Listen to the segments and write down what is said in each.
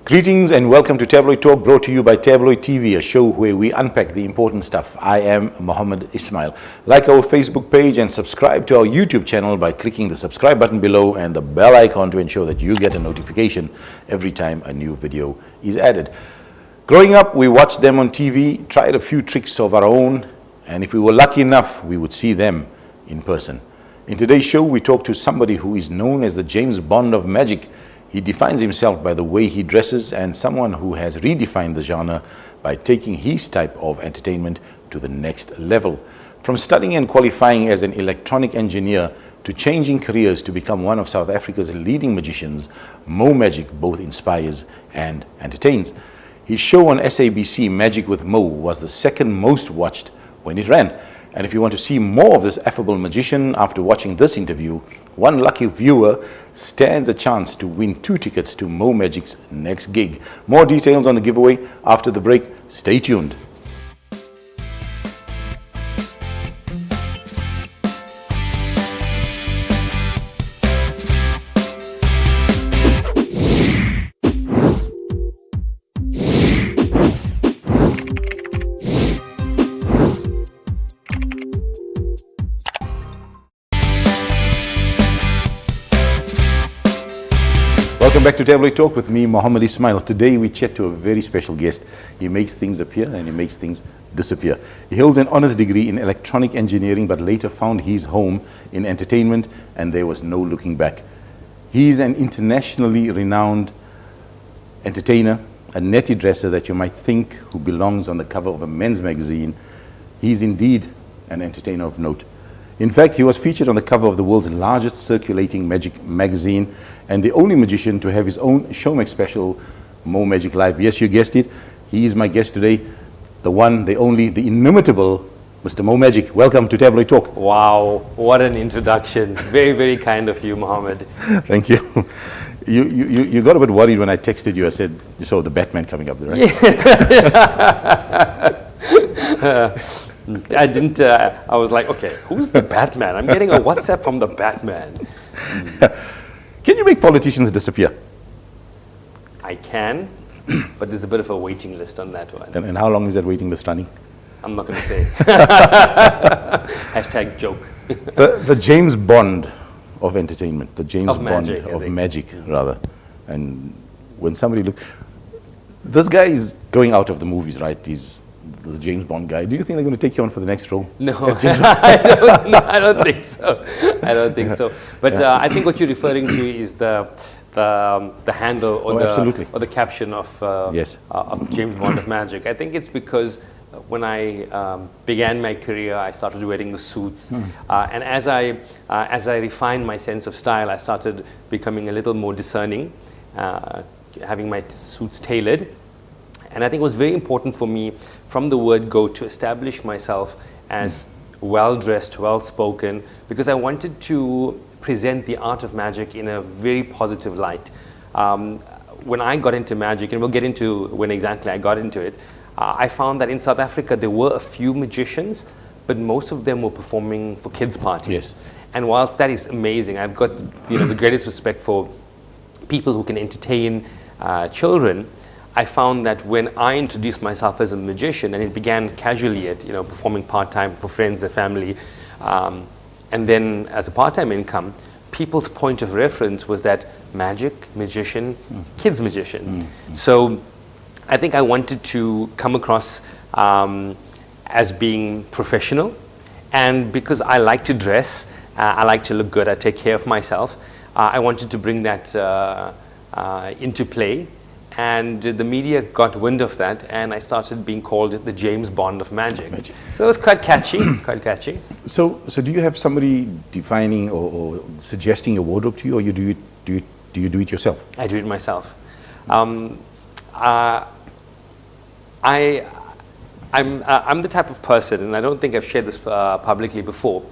Greetings and welcome to Tabloid Talk, brought to you by Tabloid TV, a show where we unpack the important stuff. I am Muhammad Ismail. Like our Facebook page and subscribe to our YouTube channel by clicking the subscribe button below and the bell icon to ensure that you get a notification every time a new video is added. Growing up, we watched them on TV, tried a few tricks of our own, and if we were lucky enough, we would see them in person. In today's show, we talk to somebody who is known as the James Bond of magic. He defines himself by the way he dresses, and someone who has redefined the genre by taking his type of entertainment to the next level. From studying and qualifying as an electronic engineer to changing careers to become one of South Africa's leading magicians, Mo Magic both inspires and entertains. His show on SABC, Magic with Mo, was the second most watched when it ran. And if you want to see more of this affable magician after watching this interview, one lucky viewer stands a chance to win 2 tickets to Mo Magic's next gig. More details on the giveaway after the break. Stay tuned. Welcome back to Tabloid Talk with me, Muhammad Ismail. Today we chat to a very special guest. He makes things appear and he makes things disappear. He holds an honors degree in electronic engineering but later found his home in entertainment, and there was no looking back. He's an internationally renowned entertainer, a netty dresser that you might think who belongs on the cover of a men's magazine. He's indeed an entertainer of note. In fact, he was featured on the cover of the world's largest circulating magic magazine, and the only magician to have his own Showmax special, Mo Magic Live. Yes, you guessed it. He is my guest today, the one, the only, the inimitable Mr. Mo Magic. Welcome to Tabloid Talk. Wow, what an introduction. Very, very kind of you, Mohammed. Thank you. You got a bit worried when I texted you. I said, you saw the Batman coming up there, right? Yeah. I didn't, I was like, okay, who's the Batman? I'm getting a WhatsApp from the Batman. Can you make politicians disappear? I can, but there's a bit of a waiting list on that one. And how long is that waiting list running? I'm not going to say. Hashtag joke. The James Bond of entertainment, the James Of Bond magic, of magic, rather. And when somebody looks, this guy is going out of the movies, right? He's the James Bond guy. Do you think they're going to take you on for the next role? No, I don't think so. I don't think so. But I think what you're referring to is the handle or the caption of James Bond of Magic. I think it's because when I began my career, I started wearing the suits, and as I refined my sense of style, I started becoming a little more discerning, having my suits tailored. And I think it was very important for me from the word go to establish myself as well-dressed, well-spoken, because I wanted to present the art of magic in a very positive light. When I got into magic, and we'll get into when exactly I got into it, I found that in South Africa there were a few magicians, but most of them were performing for kids' parties. Yes. And whilst that is amazing, I've got the greatest respect for people who can entertain children. I found that when I introduced myself as a magician, and it began casually at performing part-time for friends and family, and then as a part-time income, people's point of reference was that magic, magician, kids magician. So I think I wanted to come across as being professional, and because I like to dress, I like to look good, I take care of myself, I wanted to bring that into play. And the media got wind of that, and I started being called the James Bond of magic. So it was quite catchy, quite catchy. So do you have somebody defining or suggesting your wardrobe to you, or do you do it yourself? I do it myself. I'm the type of person, and I don't think I've shared this publicly before,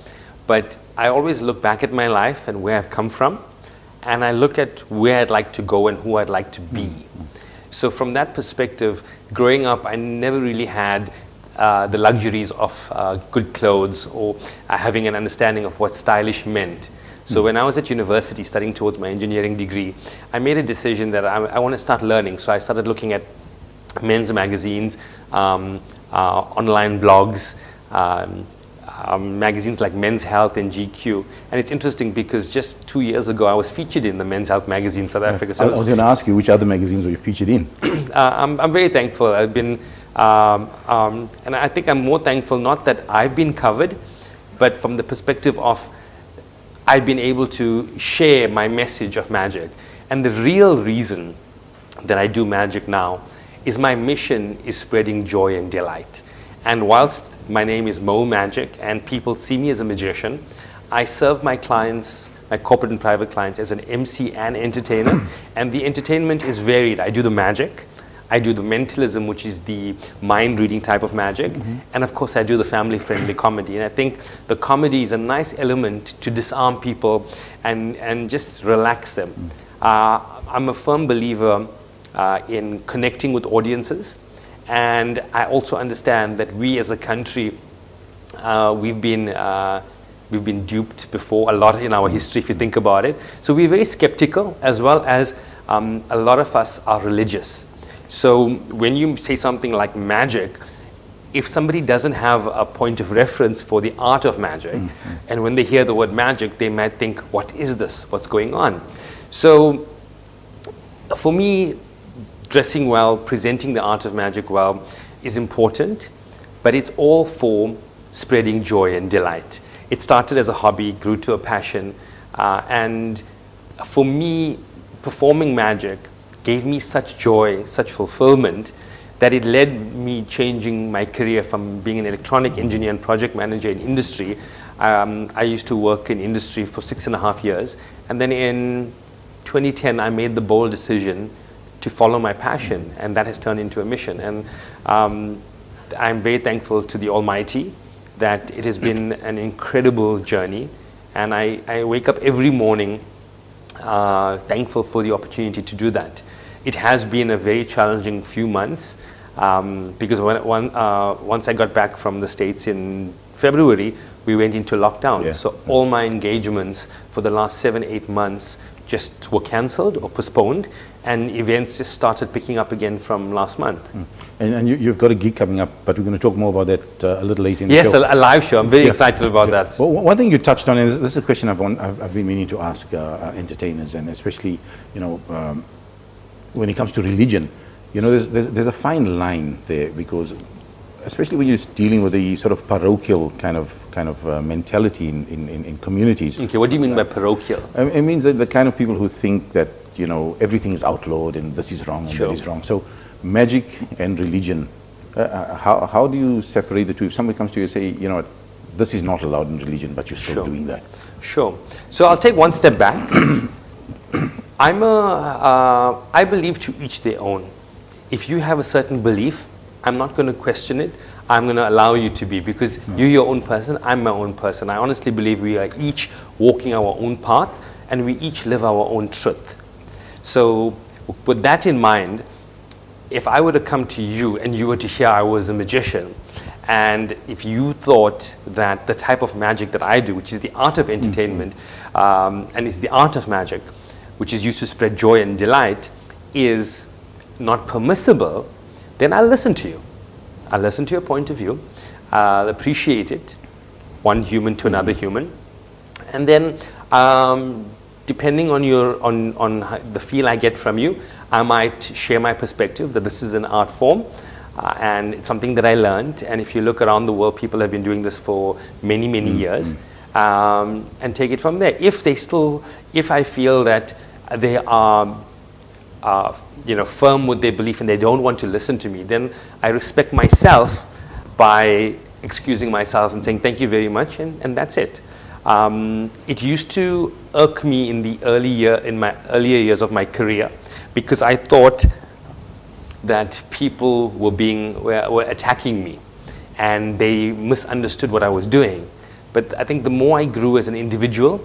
but I always look back at my life and where I've come from, and I look at where I'd like to go and who I'd like to be. So from that perspective, growing up, I never really had the luxuries of good clothes or having an understanding of what stylish meant. So when I was at university studying towards my engineering degree, I made a decision that I want to start learning. So I started looking at men's magazines, online blogs, magazines like Men's Health and GQ. And it's interesting because just 2 years ago, I was featured in the Men's Health magazine, South Africa. So I was going to ask you, which other magazines were you featured in? I'm very thankful. I've been, and I think I'm more thankful not that I've been covered, but from the perspective of I've been able to share my message of magic. And the real reason that I do magic now is my mission is spreading joy and delight. And whilst my name is Mo Magic and people see me as a magician, I serve my clients, my corporate and private clients, as an MC and entertainer. And the entertainment is varied. I do the magic, I do the mentalism, which is the mind reading type of magic. And of course I do the family friendly comedy. And I think the comedy is a nice element to disarm people and just relax them. I'm a firm believer in connecting with audiences. And I also understand that we as a country, we've been duped before a lot in our history, if you think about it. So we're very skeptical, as well as a lot of us are religious. So when you say something like magic, if somebody doesn't have a point of reference for the art of magic, and when they hear the word magic, they might think, what is this? What's going on? So for me, dressing well, presenting the art of magic well is important, but it's all for spreading joy and delight. It started as a hobby, grew to a passion, and for me, performing magic gave me such joy, such fulfillment, that it led me changing my career from being an electronic engineer and project manager in industry. I used to work in industry for 6.5 years, and then in 2010 I made the bold decision to follow my passion, and that has turned into a mission. And I'm very thankful to the Almighty that it has been an incredible journey, and I wake up every morning thankful for the opportunity to do that. It has been a very challenging few months because once I got back from the States in February, we went into lockdown. So all my engagements for the last 7-8 months just were cancelled or postponed, and events just started picking up again from last month. And you've got a gig coming up, but we're going to talk more about that a little later in the show. Yes, a live show. I'm very excited about that. Well, one thing you touched on, and this is a question I've been meaning to ask entertainers, and especially, when it comes to religion, there's a fine line there, because especially when you're dealing with the sort of parochial kind of mentality in communities. Okay, what do you mean by parochial? It means that the kind of people who think that everything is outlawed and this is wrong and that is wrong. So magic and religion, how do you separate the two? If somebody comes to you and say, this is not allowed in religion, but you're still doing that. Sure. So I'll take one step back. I believe to each their own. If you have a certain belief, I'm not going to question it. I'm going to allow you to be, because you're your own person, I'm my own person. I honestly believe we are each walking our own path, and we each live our own truth. So with that in mind, if I were to come to you and you were to hear I was a magician, and if you thought that the type of magic that I do, which is the art of entertainment, and it's the art of magic, which is used to spread joy and delight, is not permissible, then I'll listen to you. I'll listen to your point of view. I'll appreciate it, one human to another human, and then depending on the feel I get from you, I might share my perspective that this is an art form, and it's something that I learned. And if you look around the world, people have been doing this for many, many years, and take it from there. If I feel that they are firm with their belief and they don't want to listen to me, then I respect myself by excusing myself and saying thank you very much, and that's it. It used to irk me in my earlier years of my career, because I thought that people were attacking me and they misunderstood what I was doing. But I think the more I grew as an individual,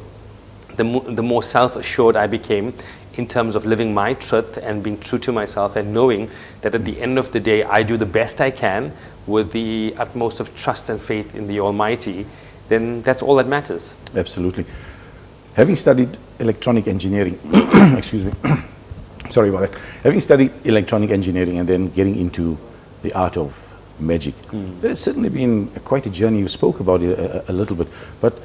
the more self-assured I became in terms of living my truth and being true to myself, and knowing that at the end of the day I do the best I can with the utmost of trust and faith in the Almighty, then that's all that matters. Absolutely. Having studied electronic engineering, excuse me, sorry about that. Having studied electronic engineering and then getting into the art of magic, there's certainly been quite a journey. You spoke about it a little bit, but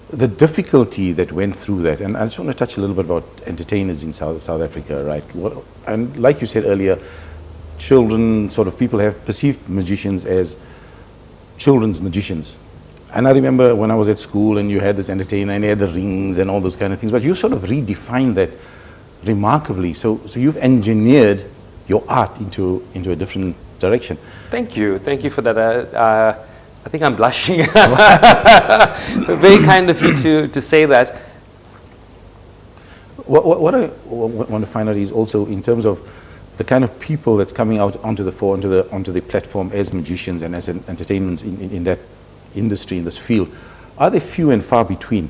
the difficulty that went through that, and I just want to touch a little bit about entertainers in South Africa, right? And like you said earlier, children, sort of people have perceived magicians as children's magicians. And I remember when I was at school and you had this entertainer and he had the rings and all those kind of things, but you sort of redefined that remarkably. So you've engineered your art into a different direction. Thank you for that. I think I'm blushing. Very kind of you to say that. What I want to find out is also in terms of the kind of people that's coming out onto the platform as magicians and as entertainers in that industry, in this field. Are they few and far between?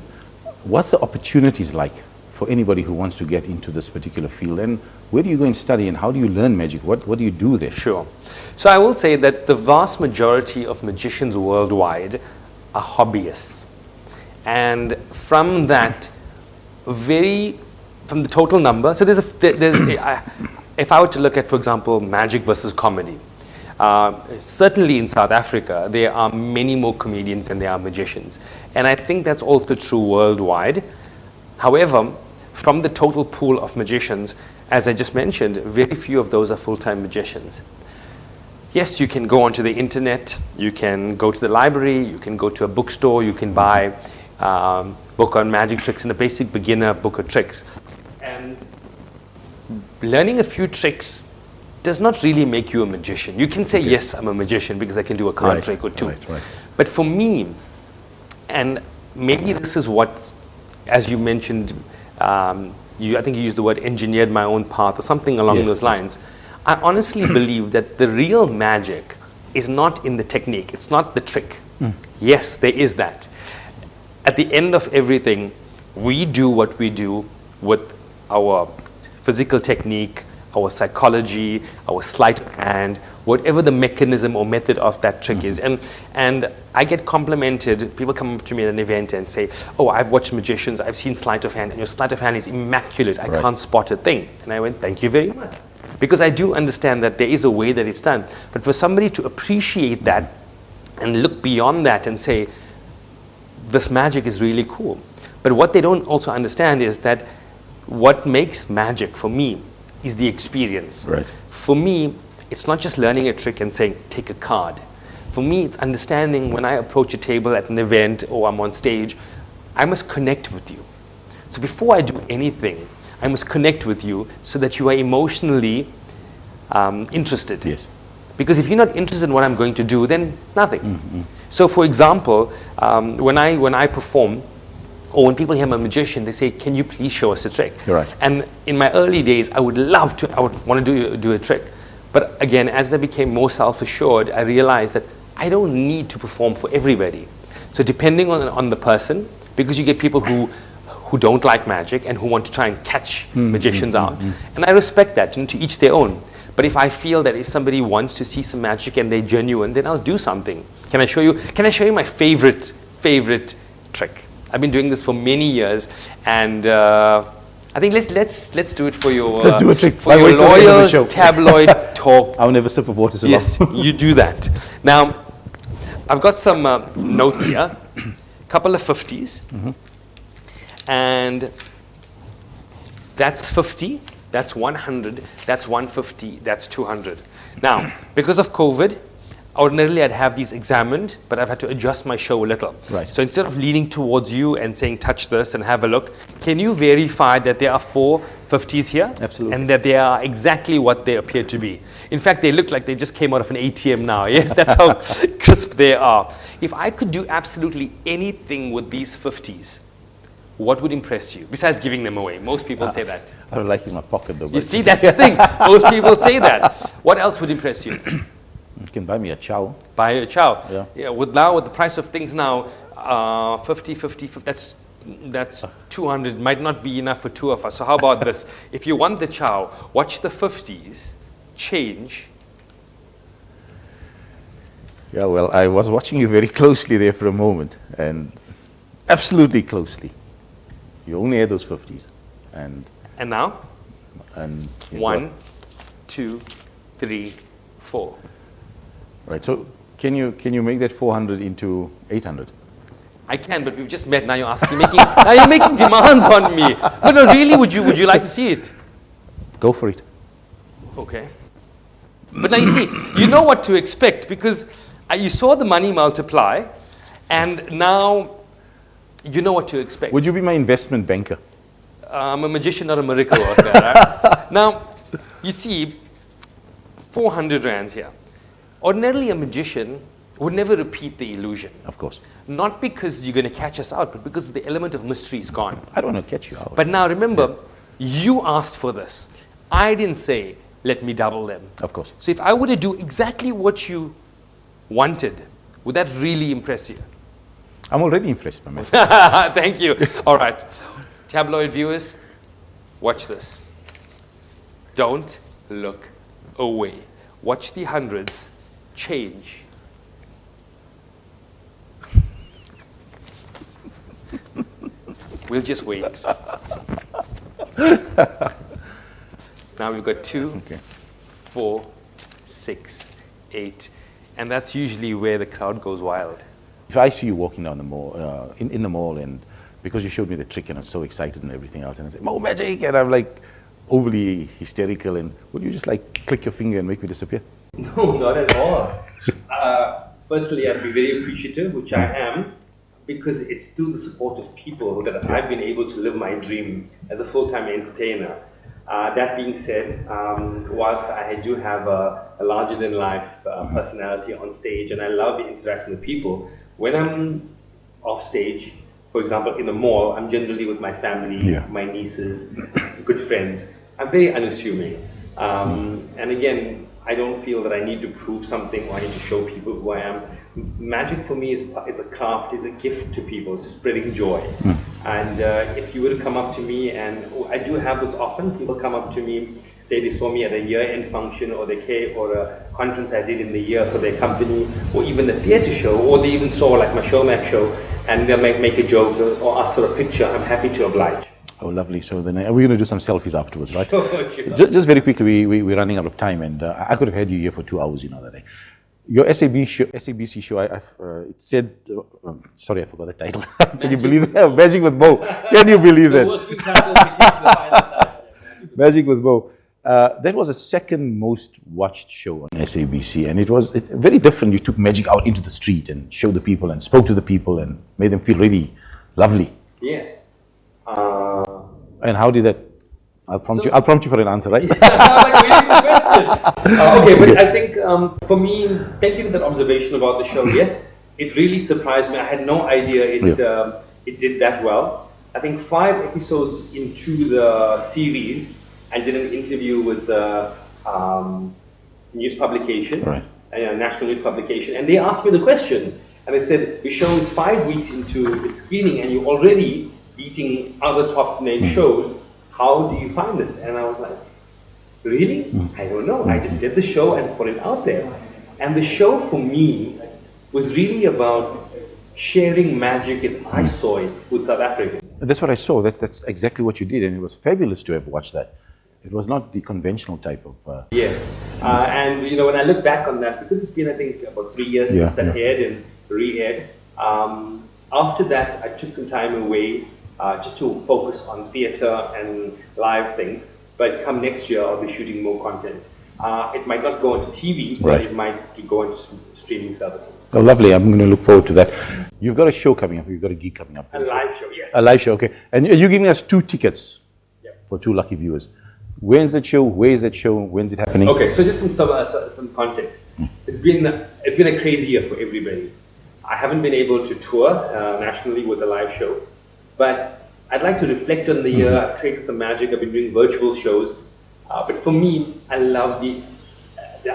What's the opportunities like for anybody who wants to get into this particular field? And where do you go and study and how do you learn magic? What do you do there? Sure. So I will say that the vast majority of magicians worldwide are hobbyists. And from that, from the total number, so if I were to look at, for example, magic versus comedy, certainly in South Africa, there are many more comedians than there are magicians. And I think that's also true worldwide. However, from the total pool of magicians, as I just mentioned, very few of those are full-time magicians. Yes, you can go onto the internet, you can go to the library, you can go to a bookstore, you can buy a book on magic tricks and a basic beginner book of tricks. And learning a few tricks does not really make you a magician. You can say, yes, I'm a magician because I can do a card trick or two. Right. But for me, and maybe this is what, as you mentioned, I think you used the word engineered my own path or something along those lines. I honestly believe that the real magic is not in the technique. It's not the trick. Yes, there is that. At the end of everything, we do what we do with our physical technique, our psychology, our sleight of hand, whatever the mechanism or method of that trick is. And I get complimented, people come up to me at an event and say, oh, I've watched magicians, I've seen sleight of hand, and your sleight of hand is immaculate, I can't spot a thing. And I went, thank you very much. Because I do understand that there is a way that it's done. But for somebody to appreciate that and look beyond that and say, this magic is really cool. But what they don't also understand is that what makes magic for me is the experience. Right. For me, it's not just learning a trick and saying, take a card. For me, it's understanding when I approach a table at an event or I'm on stage, I must connect with you. So before I do anything, I must connect with you so that you are emotionally interested. Yes. Because if you're not interested in what I'm going to do, then nothing. So for example, when I perform, or when people hear I'm a magician, they say, can you please show us a trick? Right. And in my early days, I would want to do a trick. But again, as I became more self-assured, I realized that I don't need to perform for everybody. So depending on the person, because you get people who don't like magic and who want to try and catch magicians out. And I respect that, to each their own. But if I feel that if somebody wants to see some magic and they're genuine, then I'll do something. Can I show you my favorite trick? I've been doing this for many years, and I think let's do it for your let's do a trick for your loyal Tabloid Talk. I'll never sip of water so yes, long. You do that. Now, I've got some notes here, a couple of 50s, and that's 50, that's 100, that's 150, that's 200. Now, because of COVID, ordinarily I'd have these examined, but I've had to adjust my show a little. Right. So instead of leaning towards you and saying, touch this and have a look, can you verify that there are 4 50s here? Absolutely. And that they are exactly what they appear to be. In fact, they look like they just came out of an ATM now. Yes, that's how crisp they are. If I could do absolutely anything with these 50s, what would impress you? Besides giving them away. Most people say that. I don't like it in my pocket though. You see, that's the thing. Most people say that. What else would impress you? You can buy me a chow. Buy a chow. Yeah. With the price of things now, 50, that's 200. Might not be enough for 2 of us. So how about this? If you want the chow, watch the 50s change. Yeah, well, I was watching you very closely there for a moment, and absolutely closely. You only had those 50s. And now? And 1, 2, 3, 4. Right. So can you make that 400 into 800? I can, but we've just met. Now you're making demands on me. But no, really, would you like to see it? Go for it. Okay. But now you see, you know what to expect because you saw the money multiply, and now you know what to expect. Would you be my investment banker? I'm a magician, not a miracle worker. Right? Now, you see, 400 rands here. Ordinarily, a magician would never repeat the illusion. Of course. Not because you're going to catch us out, but because the element of mystery is gone. I don't want to catch you out. But now remember, you asked for this. I didn't say, let me double them. Of course. So if I were to do exactly what you wanted, would that really impress you? I'm already impressed, my man. Thank you. All right. Tabloid viewers, watch this. Don't look away. Watch the hundreds change. We'll just wait. Now we've got 2, 4, 6, 8, and that's usually where the crowd goes wild. If I see you walking down the mall, in the mall, and because you showed me the trick and I'm so excited and everything else, and I say, "More magic," and I'm like overly hysterical, and would you just like click your finger and make me disappear? No, not at all. Firstly, I'd be very appreciative, which I am, because it's through the support of people that I've been able to live my dream as a full-time entertainer. That being said, whilst I do have a larger-than-life personality on stage, and I love interacting with people, when I'm off stage, for example, in the mall, I'm generally with my family, my nieces, good friends. I'm very unassuming. And again, I don't feel that I need to prove something or I need to show people who I am. Magic for me is a craft, is a gift to people, spreading joy. And if you were to come up to me, and I do have this often, people come up to me, say they saw me at a year-end function or a conference I did in the year for their company, or even a theatre show, or they even saw like my Showmax show, and they'll make a joke or ask for a picture. I'm happy to oblige. Oh, lovely. So then we're going to do some selfies afterwards, right? Sure. Just very quickly, we're running out of time, and I could have had you here for 2 hours, that day. Your SABC show, it said, sorry, I forgot the title. Can you believe that? Magic with Bo. Can you believe that? Magic with Bo. That was the second most watched show on SABC, and it was very different. You took magic out into the street and showed the people and spoke to the people and made them feel really lovely. Yes. And how did that? I'll prompt you for an answer, right? Okay, but I think for me, thank you for that observation about the show. Yes, it really surprised me. I had no idea it did that well. I think 5 episodes into the series, I did an interview with the news publication, a national news publication, and they asked me the question, and they said, "The show is 5 weeks into its screening, and you're already beating other top name shows. How do you find this?" And I was like, really? I don't know. I just did the show and put it out there. And the show for me was really about sharing magic as I saw it with South Africans. That's what I saw. That's exactly what you did, and it was fabulous to have watched that. It was not the conventional type of... Yes. And when I look back on that, because it's been, I think, about 3 years since that aired and re-aired, after that, I took some time away just to focus on theatre and live things. But come next year, I'll be shooting more content. It might not go onto TV, but it might go into streaming services. Oh, lovely. I'm going to look forward to that. You've got a show coming up. You've got a gig coming up. A live show, yes. A live show, okay. And you're giving us 2 tickets for 2 lucky viewers. When's that show? Where is that show? When's it happening? Okay, so just some context. It's been a crazy year for everybody. I haven't been able to tour nationally with a live show, but I'd like to reflect on the year. I've created some magic. I've been doing virtual shows, but for me, I love the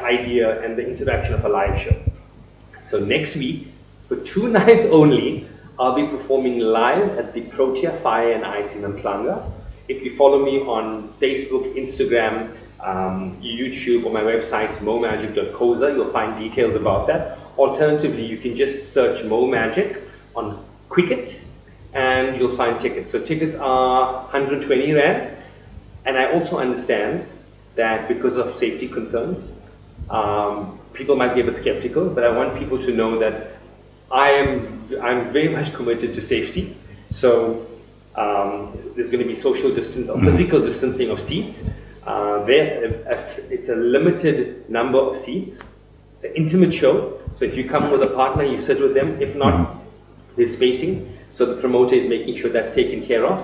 idea and the interaction of a live show. So next week, for 2 nights only, I'll be performing live at the Protea Fire and Ice in Mhlanga. If you follow me on Facebook, Instagram, YouTube, or my website, momagic.coza, you'll find details about that. Alternatively, you can just search Mo Magic on Quicket, and you'll find tickets. So tickets are 120 Rand. And I also understand that because of safety concerns, people might be a bit skeptical, but I want people to know that I'm very much committed to safety. So there's going to be social distance or physical distancing of seats. It's a limited number of seats. It's an intimate show. So if you come with a partner, you sit with them. If not, there's spacing. So the promoter is making sure that's taken care of.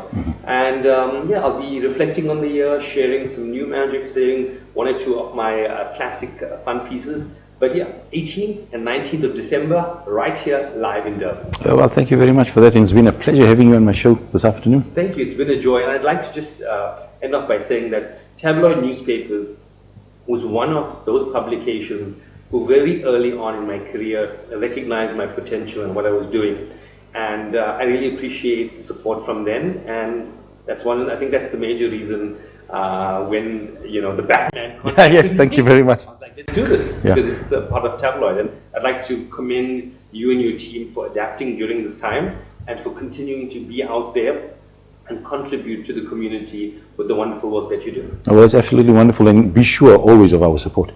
And yeah, I'll be reflecting on the year, sharing some new magic, saying one or two of my classic fun pieces. But yeah, 18th and 19th of December, right here, live in Durban. Well, thank you very much for that. It's been a pleasure having you on my show this afternoon. Thank you. It's been a joy. And I'd like to just end off by saying that Tabloid Newspapers was one of those publications who very early on in my career recognized my potential and what I was doing. And I really appreciate support from them. And that's one, I think that's the major reason when, you know, the Batman contacted yes, thank you very much. I was like, let's do this, because it's a part of Tabloid. And I'd like to commend you and your team for adapting during this time and for continuing to be out there and contribute to the community with the wonderful work that you do. Well, it's absolutely wonderful, and be sure always of our support.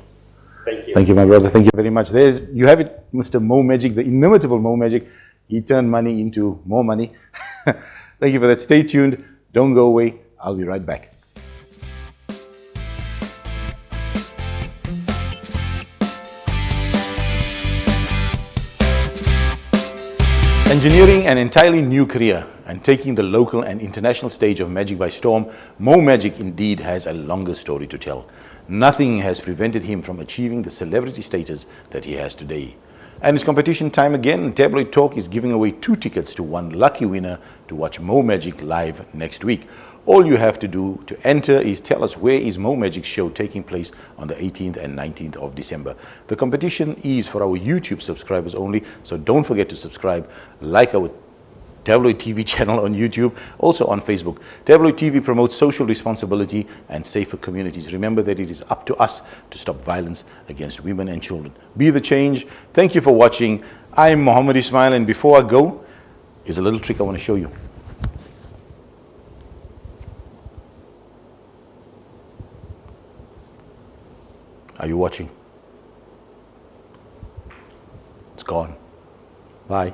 Thank you. Thank you, my brother. Thank you very much. You have it, Mr. Mo Magic, the inimitable Mo Magic. He turned money into more money. Thank you for that. Stay tuned. Don't go away. I'll be right back. Engineering an entirely new career and taking the local and international stage of magic by storm, Mo Magic indeed has a longer story to tell. Nothing has prevented him from achieving the celebrity status that he has today. And it's competition time again. Tabloid Talk is giving away 2 tickets to one lucky winner to watch Mo Magic live next week. All you have to do to enter is tell us where is Mo Magic's show taking place on the 18th and 19th of December. The competition is for our YouTube subscribers only, so don't forget to subscribe, like our Tabloid TV channel on YouTube, also on Facebook. Tabloid TV promotes social responsibility and safer communities. Remember that it is up to us to stop violence against women and children. Be the change. Thank you for watching. I'm Mohammed Ismail, and before I go, here's a little trick I want to show you. Are you watching? It's gone. Bye.